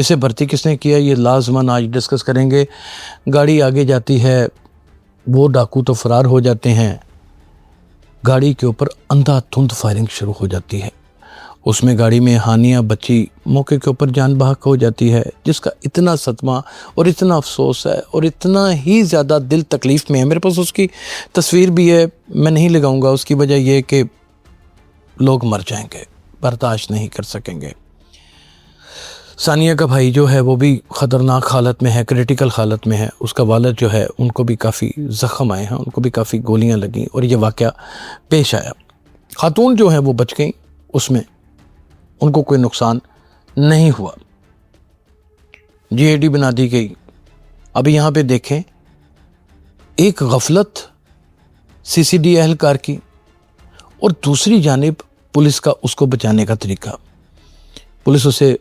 اسے بھرتی کس نے کیا یہ لازماً آج ڈسکس کریں گے۔ گاڑی آگے جاتی ہے، وہ ڈاکو تو فرار ہو جاتے ہیں، گاڑی کے اوپر اندھا دھند فائرنگ شروع ہو جاتی ہے۔ اس میں گاڑی میں ہانیہ بچی موقع کے اوپر جان بحق ہو جاتی ہے، جس کا اتنا صدمہ اور اتنا افسوس ہے اور اتنا ہی زیادہ دل تکلیف میں ہے۔ میرے پاس اس کی تصویر بھی ہے، میں نہیں لگاؤں گا، اس کی وجہ یہ کہ لوگ مر جائیں گے، برداشت نہیں کر سکیں گے۔ ثانیہ کا بھائی جو ہے وہ بھی خطرناک حالت میں ہے، کریٹیکل حالت میں ہے۔ اس کا والد جو ہے ان کو بھی کافی زخم آئے ہیں، ان کو بھی کافی گولیاں لگیں اور یہ واقعہ پیش آیا۔ خاتون جو ہے وہ بچ گئیں، اس میں ان کو کوئی نقصان نہیں ہوا، جی اے ڈی بنا دی گئی۔ ابھی یہاں پہ دیکھیں ایک غفلت سی سی ڈی اہلکار کی اور دوسری جانب پولیس کا اس کو بچانے کا طریقہ۔ پولیس اسے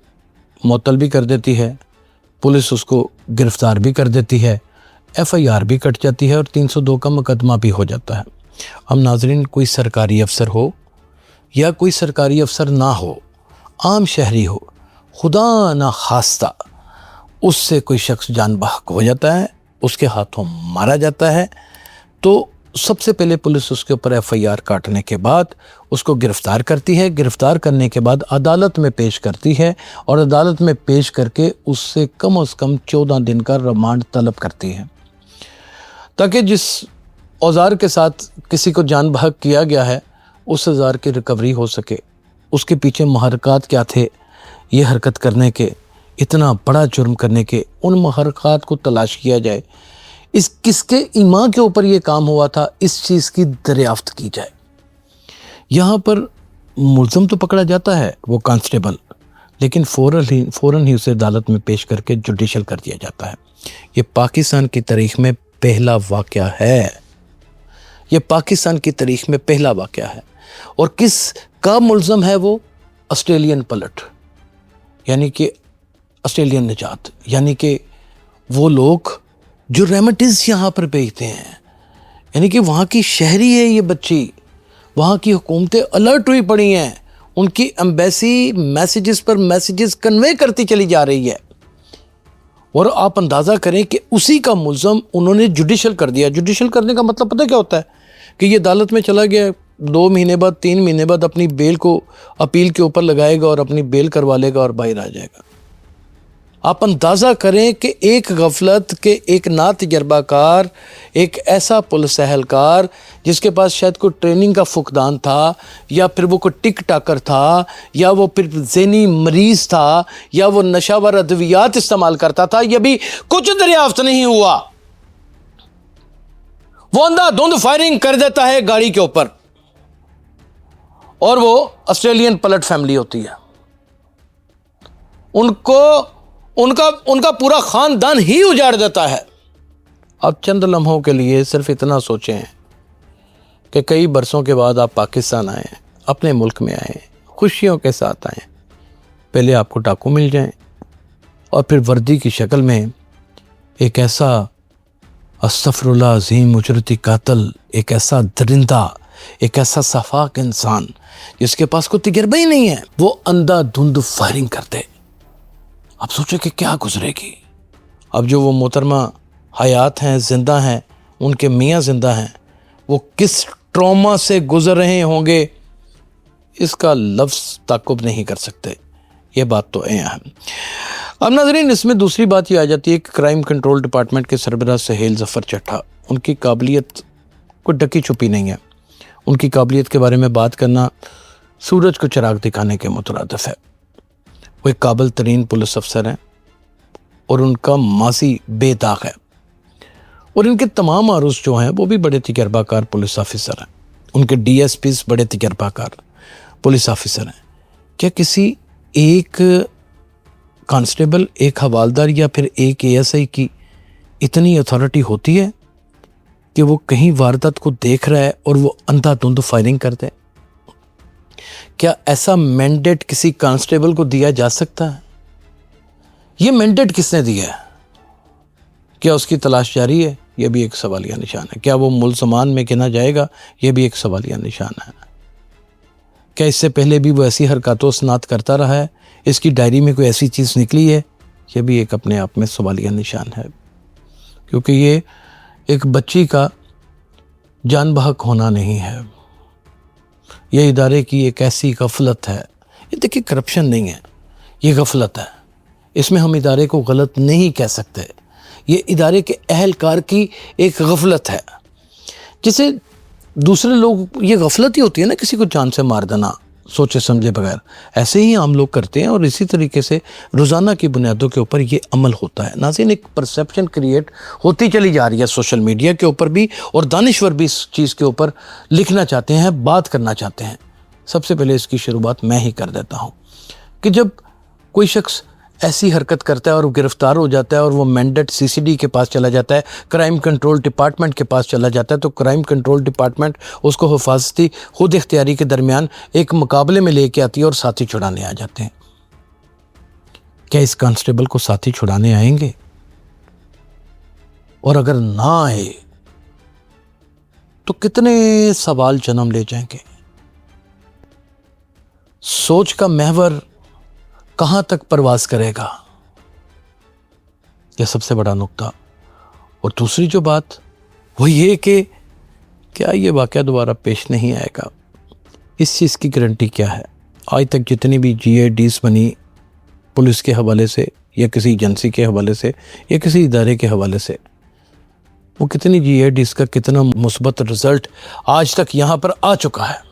معطل بھی کر دیتی ہے، پولیس اس کو گرفتار بھی کر دیتی ہے، ایف آئی آر بھی کٹ جاتی ہے اور 302 کا مقدمہ بھی ہو جاتا ہے۔ ہم ناظرین کوئی سرکاری افسر ہو یا کوئی سرکاری افسر نہ ہو، عام شہری ہو، خدا نہ خواستہ اس سے کوئی شخص جان بحق ہو جاتا ہے، اس کے ہاتھوں مارا جاتا ہے، تو سب سے پہلے پولیس اس کے اوپر ایف آئی آر کاٹنے کے بعد اس کو گرفتار کرتی ہے، گرفتار کرنے کے بعد عدالت میں پیش کرتی ہے اور عدالت میں پیش کر کے اس سے کم از کم 14 دن کا ریمانڈ طلب کرتی ہے، تاکہ جس اوزار کے ساتھ کسی کو جان بحق کیا گیا ہے اس اوزار کی ریکوری ہو سکے۔ اس کے پیچھے محرکات کیا تھے یہ حرکت کرنے کے، اتنا بڑا جرم کرنے کے، ان محرکات کو تلاش کیا جائے، اس کس کے ایمان کے اوپر یہ کام ہوا تھا، اس چیز کی دریافت کی جائے۔ یہاں پر ملزم تو پکڑا جاتا ہے وہ کانسٹیبل، لیکن فوراً ہی اسے عدالت میں پیش کر کے جوڈیشل کر دیا جاتا ہے۔ یہ پاکستان کی تاریخ میں پہلا واقعہ ہے، یہ پاکستان کی تاریخ میں پہلا واقعہ ہے۔ اور کس کا ملزم ہے وہ؟ آسٹریلین پلٹ، یعنی کہ آسٹریلین نجات، یعنی کہ وہ لوگ جو ریمیڈیز یہاں پر بھیجتے ہیں، یعنی کہ وہاں کی شہری ہے یہ بچی، وہاں کی حکومتیں الرٹ ہوئی پڑی ہیں، ان کی ایمبیسی میسیجز پر میسیجز کنوے کرتی چلی جا رہی ہے، اور آپ اندازہ کریں کہ اسی کا ملزم انہوں نے جوڈیشل کر دیا۔ جوڈیشل کرنے کا مطلب پتہ کیا ہوتا ہے؟ کہ یہ عدالت میں چلا گیا، 2 مہینے بعد 3 مہینے بعد اپنی بیل کو اپیل کے اوپر لگائے گا اور اپنی بیل کروا لے گا اور باہر آ جائے گا۔ آپ اندازہ کریں کہ ایک غفلت کے ایک نا تجربہ کار، ایک ایسا پولیس اہلکار جس کے پاس شاید کوئی ٹریننگ کا فقدان تھا، یا پھر وہ کوئی ٹک ٹاکر تھا، یا وہ پھر ذہنی مریض تھا، یا وہ نشہ ور ادویات استعمال کرتا تھا، یہ بھی کچھ دریافت نہیں ہوا، وہ اندھا دھند فائرنگ کر دیتا ہے گاڑی کے اوپر، اور وہ آسٹریلین پلٹ فیملی ہوتی ہے، ان کا پورا خاندان ہی اجاڑ دیتا ہے۔ اب چند لمحوں کے لیے صرف اتنا سوچیں کہ کئی برسوں کے بعد آپ پاکستان آئیں، اپنے ملک میں آئیں، خوشیوں کے ساتھ آئیں، پہلے آپ کو ڈاکو مل جائیں اور پھر وردی کی شکل میں ایک ایسا استغفر اللہ عظیم اجرتی قاتل، ایک ایسا درندہ، ایک ایسا صفاق انسان جس کے پاس کوئی تجربہ ہی نہیں ہے، وہ اندھا دھند فائرنگ کرتے۔ اب سوچیں کہ کیا گزرے گی۔ اب جو وہ محترمہ حیات ہیں، زندہ ہیں، ان کے میاں زندہ ہیں، وہ کس ٹراما سے گزر رہے ہوں گے، اس کا لفظ تعقب نہیں کر سکتے، یہ بات تو ہے۔ اب ناظرین اس میں دوسری بات یہ آ جاتی ہے کہ کرائم کنٹرول ڈپارٹمنٹ کے سربراہ سہیل ظفر چٹھا، ان کی قابلیت کوئی ڈکی چھپی نہیں ہے، ان کی قابلیت کے بارے میں بات کرنا سورج کو چراغ دکھانے کے مترادف ہے۔ وہ ایک قابل ترین پولیس افسر ہیں اور ان کا ماضی بے داغ ہے، اور ان کے تمام عروض جو ہیں وہ بھی بڑے تجربہ کار پولیس آفیسر ہیں، ان کے ڈی ایس پیز بڑے تجربہ کار پولیس آفیسر ہیں۔ کیا کسی ایک کانسٹیبل، ایک حوالدار یا پھر ایک اے ایس آئی کی اتنی اتھارٹی ہوتی ہے کہ وہ کہیں واردات کو دیکھ رہا ہے اور وہ اندھا دھند فائرنگ کرتے؟ کیا ایسا مینڈیٹ کسی کانسٹیبل کو دیا جا سکتا ہے؟ یہ مینڈیٹ کس نے دیا ہے؟ کیا اس کی تلاش جاری ہے؟ یہ بھی ایک سوالیہ نشان ہے۔ کیا وہ ملزمان میں گنا جائے گا؟ یہ بھی ایک سوالیہ نشان ہے۔ کیا اس سے پہلے بھی وہ ایسی حرکات و صنعت کرتا رہا ہے؟ اس کی ڈائری میں کوئی ایسی چیز نکلی ہے یہ بھی ایک اپنے آپ میں سوالیہ نشان ہے، کیونکہ یہ ایک بچی کا جان بحق ہونا نہیں ہے، یہ ادارے کی ایک ایسی غفلت ہے. یہ دیکھیے کرپشن نہیں ہے، یہ غفلت ہے. اس میں ہم ادارے کو غلط نہیں کہہ سکتے، یہ ادارے کے اہلکار کی ایک غفلت ہے. جسے دوسرے لوگ، یہ غفلت ہی ہوتی ہے نا کسی کو جان سے مار دینا سوچے سمجھے بغیر، ایسے ہی عام لوگ کرتے ہیں اور اسی طریقے سے روزانہ کی بنیادوں کے اوپر یہ عمل ہوتا ہے. ناظرین، ایک پرسیپشن کریٹ ہوتی چلی جا رہی ہے سوشل میڈیا کے اوپر بھی، اور دانشور بھی اس چیز کے اوپر لکھنا چاہتے ہیں، بات کرنا چاہتے ہیں. سب سے پہلے اس کی شروعات میں ہی کر دیتا ہوں کہ جب کوئی شخص ایسی حرکت کرتا ہے اور وہ گرفتار ہو جاتا ہے اور وہ مینڈیٹ CCD کے پاس چلا جاتا ہے، کرائم کنٹرول ڈپارٹمنٹ کے پاس چلا جاتا ہے، تو کرائم کنٹرول ڈپارٹمنٹ اس کو حفاظتی خود اختیاری کے درمیان ایک مقابلے میں لے کے آتی ہے اور ساتھی چھڑانے آ جاتے ہیں. کیا اس کانسٹیبل کو ساتھی چھڑانے آئیں گے؟ اور اگر نہ آئے تو کتنے سوال جنم لے جائیں گے؟ سوچ کا محور کہاں تک پرواز کرے گا؟ یہ سب سے بڑا نقطہ. اور دوسری جو بات وہ یہ کہ کیا یہ واقعہ دوبارہ پیش نہیں آئے گا؟ اس چیز کی گارنٹی کیا ہے؟ آج تک جتنی بھی GIDs بنی پولیس کے حوالے سے یا کسی ایجنسی کے حوالے سے یا کسی ادارے کے حوالے سے، وہ کتنی GIDs کا کتنا مثبت رزلٹ آج تک یہاں پر آ چکا ہے.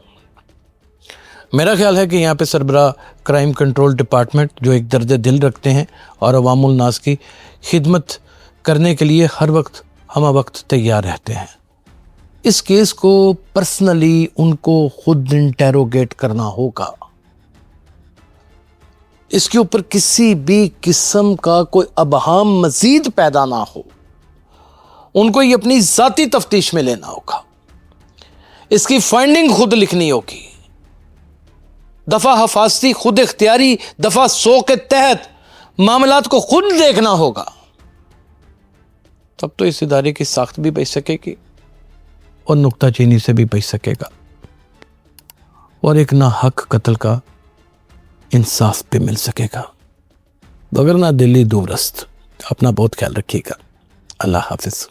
میرا خیال ہے کہ یہاں پہ سربراہ کرائم کنٹرول ڈپارٹمنٹ جو ایک درد دل رکھتے ہیں اور عوام الناس کی خدمت کرنے کے لیے ہر وقت ہمہ وقت تیار رہتے ہیں، اس کیس کو پرسنلی ان کو خود انٹیروگیٹ کرنا ہوگا. اس کے اوپر کسی بھی قسم کا کوئی ابہام مزید پیدا نہ ہو، ان کو یہ اپنی ذاتی تفتیش میں لینا ہوگا، اس کی فائنڈنگ خود لکھنی ہوگی، دفعہ حفاظتی خود اختیاری دفعہ 100 کے تحت معاملات کو خود دیکھنا ہوگا. تب تو اس ادارے کی ساخت بھی بچ سکے گی اور نکتہ چینی سے بھی بچ سکے گا، اور ایک ناحق قتل کا انصاف بھی مل سکے گا. وگرنہ دلی دورست. اپنا بہت خیال رکھیے گا. اللہ حافظ.